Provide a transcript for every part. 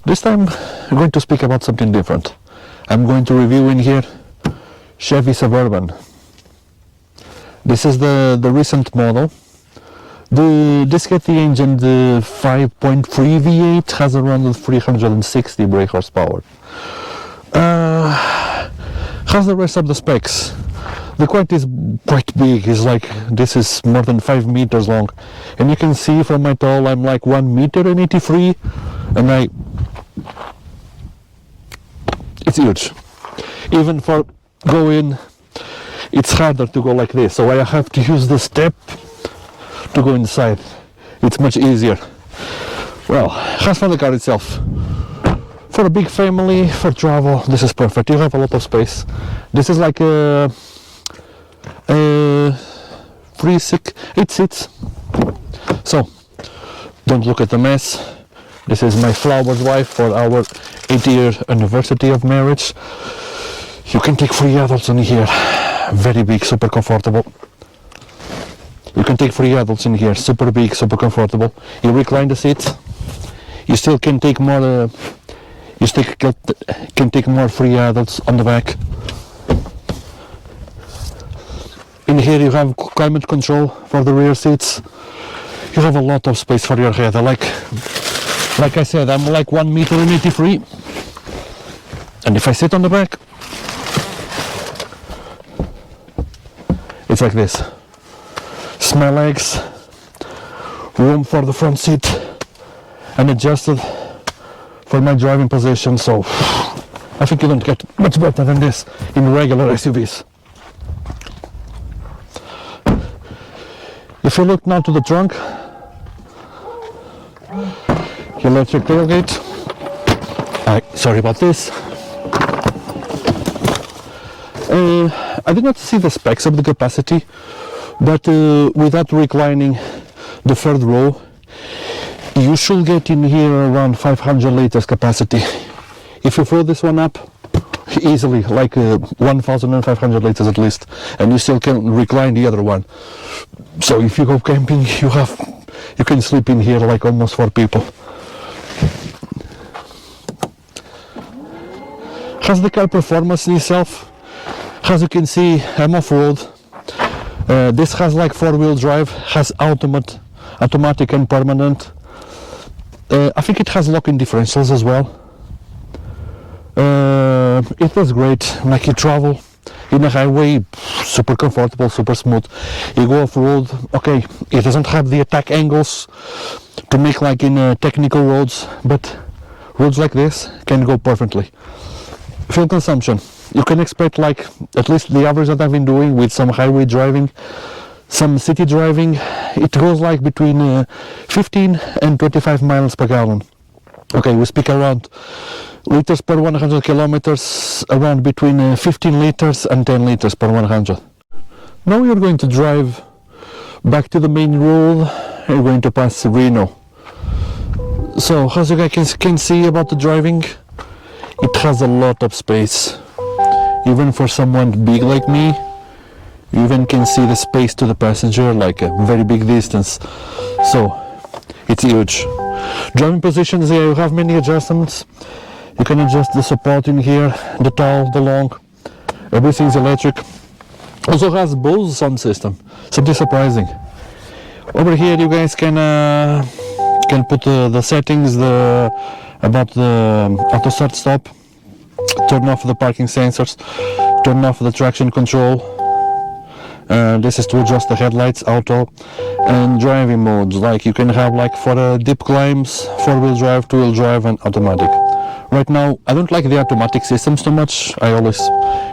This time I'm going to speak about something different. I'm going to review in here Chevy Suburban. This is the recent model. This Getty engine, the 5.3 V8, has around 360 brake horsepower. Has the rest of the specs. The quad is quite big. It's like, this is more than 5 meters long, and you can see from my tall I'm like 1 meter and 83, and it's huge. Even for going, it's harder to go like this, so I have to use the step to go inside. It's much easier. Well, as for the car itself, for a big family, for travel, this is perfect. You have a lot of space. This is like a 8 seats. So don't look at the mess. This is my flower's wife for our 8-year anniversary of marriage. You can take 3 adults in here. Very big, super comfortable. You can take 3 adults in here, super big, super comfortable. You recline the seats. You still can take more. You still can take more 3 adults on the back. In here you have climate control for the rear seats. You have a lot of space for your head. Like I said, I'm like 1 meter and 83. And if I sit on the back, it's like this. Small legs, room for the front seat, and adjusted for my driving position. So I think you don't get much better than this in regular SUVs. If you look now to the trunk, electric tailgate. Sorry about this. I did not see the specs of the capacity, but without reclining the third row, you should get in here around 500 liters capacity. If you fill this one up easily, like 1,500 liters at least, and you still can recline the other one. So if you go camping, you can sleep in here like almost 4 people. Has the car performance in itself? As you can see, I'm off-road. This has like 4-wheel drive, has automatic and permanent. I think it has lock-in differentials as well. It was great. Like, you travel in a highway, super comfortable, super smooth. You go off-road, okay, it doesn't have the attack angles to make like in technical roads, but roads like this can go perfectly. Fuel consumption, you can expect like at least the average that I've been doing with some highway driving, some city driving, it goes like between 15 and 25 miles per gallon. Okay, we speak around liters per 100 kilometers, around between 15 liters and 10 liters per 100. Now you're going to drive back to the main road. You're going to pass Reno. So as you guys can see about the driving, it has a lot of space. Even for someone big like me, you even can see the space to the passenger, like a very big distance. So it's huge. Driving positions, here you have many adjustments. You can adjust the support in here, the tall, the long. Everything's electric. Also has Bose sound system, something surprising. Over here you guys can put the settings, about the auto start stop, turn off the parking sensors, turn off the traction control. This is to adjust the headlights, auto, and driving modes. Like you can have like for deep climbs, 4-wheel drive, 2-wheel drive, and automatic. Right now I don't like the automatic systems too much. I always,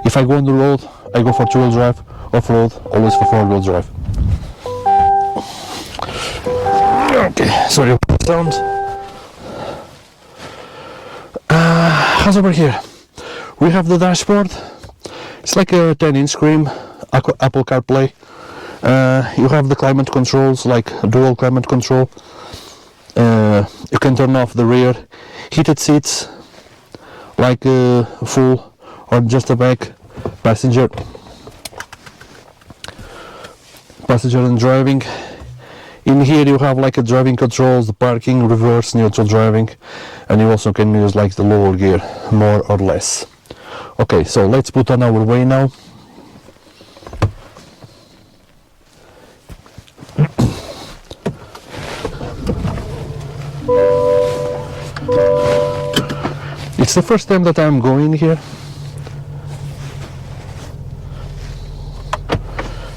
if I go on the road, I go for 2-wheel drive. Off-road, always for 4-wheel drive. Okay, sorry about the sound. How's over here? We have the dashboard. It's like a 10-inch screen, Apple CarPlay. You have the climate controls, like dual climate control. You can turn off the rear heated seats, like full or just the back. Passenger and driving. In here you have like a driving controls, the parking, reverse, neutral driving, and you also can use like the lower gear, more or less. Okay, so let's put on our way now. It's the first time that I'm going here.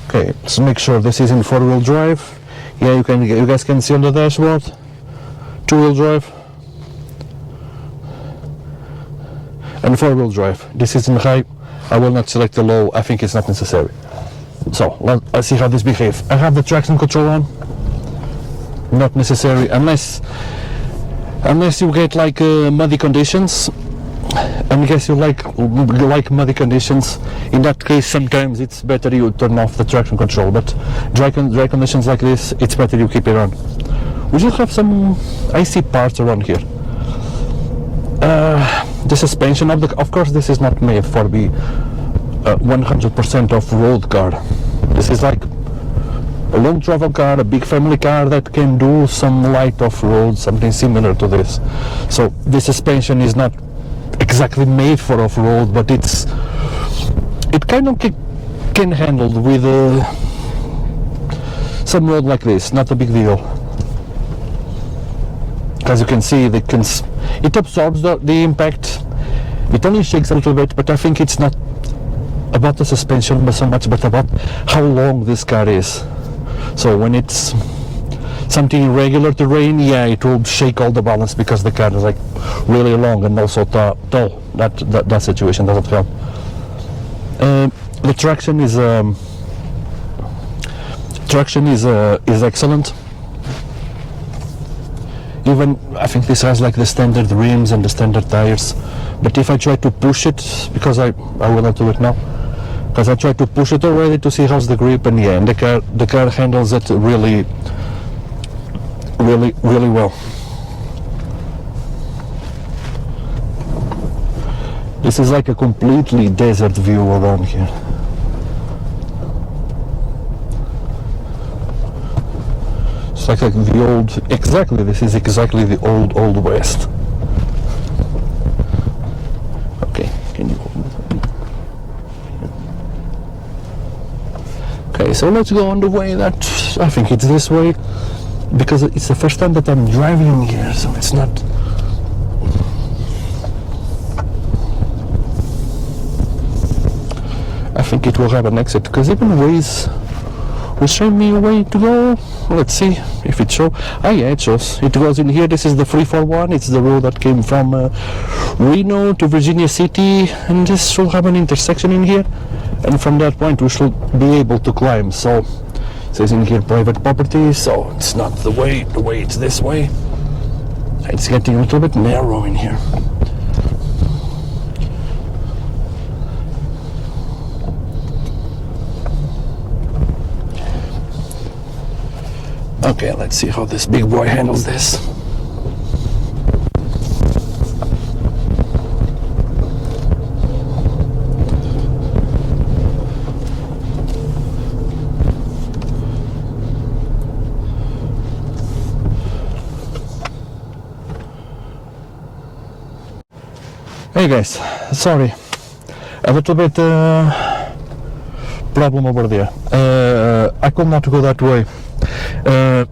Okay, let's make sure this is in 4-wheel drive. Yeah, you guys can see on the dashboard. 2-wheel drive and 4-wheel drive. This is in high. I will not select the low. I think it's not necessary. So let's see how this behaves. I have the traction control on. Not necessary unless you get like muddy conditions. And I guess you like muddy conditions. In that case, sometimes it's better you turn off the traction control. But dry conditions like this, it's better you keep it on. We just have some icy parts around here. The suspension of course, this is not made for the 100% off-road car. This is like a long travel car, a big family car that can do some light off-road, something similar to this. So the suspension is not exactly made for off-road, but it kind of can handle with some road like this. Not a big deal. As you can see, it absorbs the impact. It only shakes a little bit, but I think it's not about the suspension but so much, but about how long this car is. So when it's something irregular terrain, yeah, it will shake all the balance because the car is like really long and also tall. That situation doesn't help. The traction is excellent. Even I think this has like the standard rims and the standard tires, but if I try to push it, because I will not do it now, because I try to push it already to see how's the grip, and yeah, and the car handles it really well. This is like a completely desert view around here. It's like the old, this is exactly the old west. Okay, can you hold it? Okay, so let's go on the way that, I think it's this way, because it's the first time that I'm driving here, so it's not. I think it will have an exit, because even Waze will show me a way to go. Let's see if it shows. Ah, yeah, it shows. It goes in here. This is the 341. It's the road that came from Reno to Virginia City, and this should have an intersection in here. And from that point, we should be able to climb. So, it says in here private property. So it's not the way it's this way. It's getting a little bit narrow in here. Okay, let's see how this big boy handles this. Hey guys, sorry, a little bit problem over there. I could not go that way.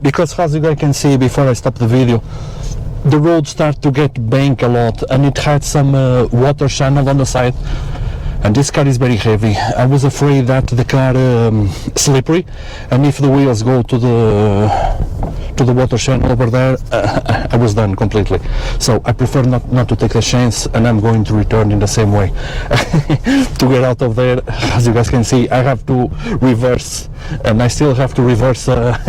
Because as you guys can see before I stop the video, the road started to get banked a lot, and it had some water channel on the side, and this car is very heavy. I was afraid that the car slippery, and if the wheels go to the water channel over there, I was done completely. So I prefer not to take the chance, and I'm going to return in the same way. To get out of there, as you guys can see, I have to reverse, and I still have to reverse a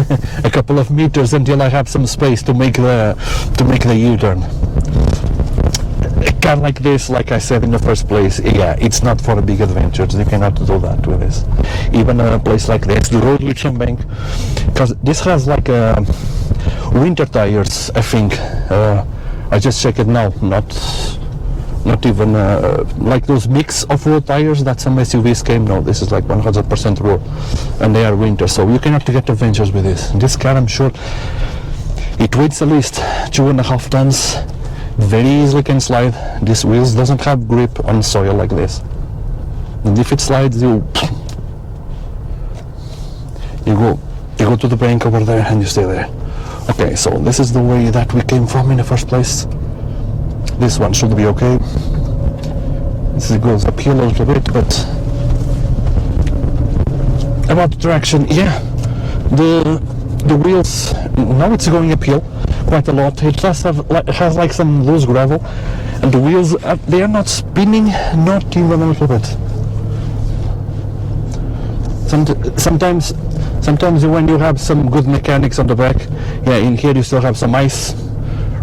couple of meters until I have some space to make the U-turn. A car like this, like I said in the first place, yeah, it's not for a big adventures. You cannot do that with this. Even a place like this, the road with some bank, because this has like winter tires, I think. I just checked it now, not not even like those mix off-road tires that some SUVs came. No, this is like 100% road, and they are winter, so you cannot get adventures with this. This car, I'm sure, it weighs at least 2.5 tons, very easily can slide. This wheels doesn't have grip on soil like this, and if it slides, you go to the bank over there and you stay there. Okay, so this is the way that we came from in the first place. This one should be okay. This goes uphill a little bit, but about the traction, yeah, the wheels, now it's going uphill quite a lot. It has like some loose gravel, and the wheels they are not spinning, not even a little bit. Sometimes when you have some good mechanics on the back, yeah, in here you still have some ice,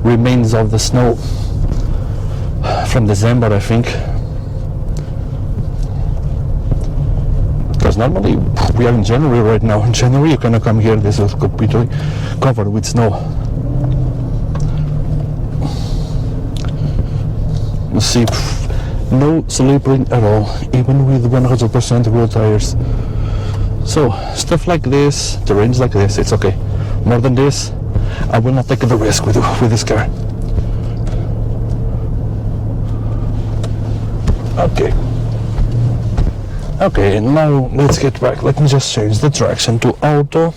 remains of the snow from December, I think. Because normally we are in January right now. In January you cannot come here, this is completely covered with snow. You see, no slipping at all, even with 100% road tires. So stuff like this, terrains like this, it's okay. More than this, I will not take the risk with this car. Okay, now let's get back. Let me just change the traction to auto.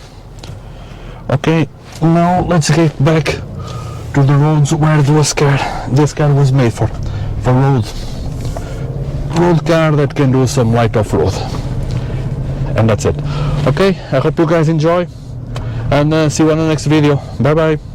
Okay, now let's get back to the roads where this car was made for road car that can do some light off-road. And that's it. Okay, I hope you guys enjoy, and see you on the next video. Bye bye.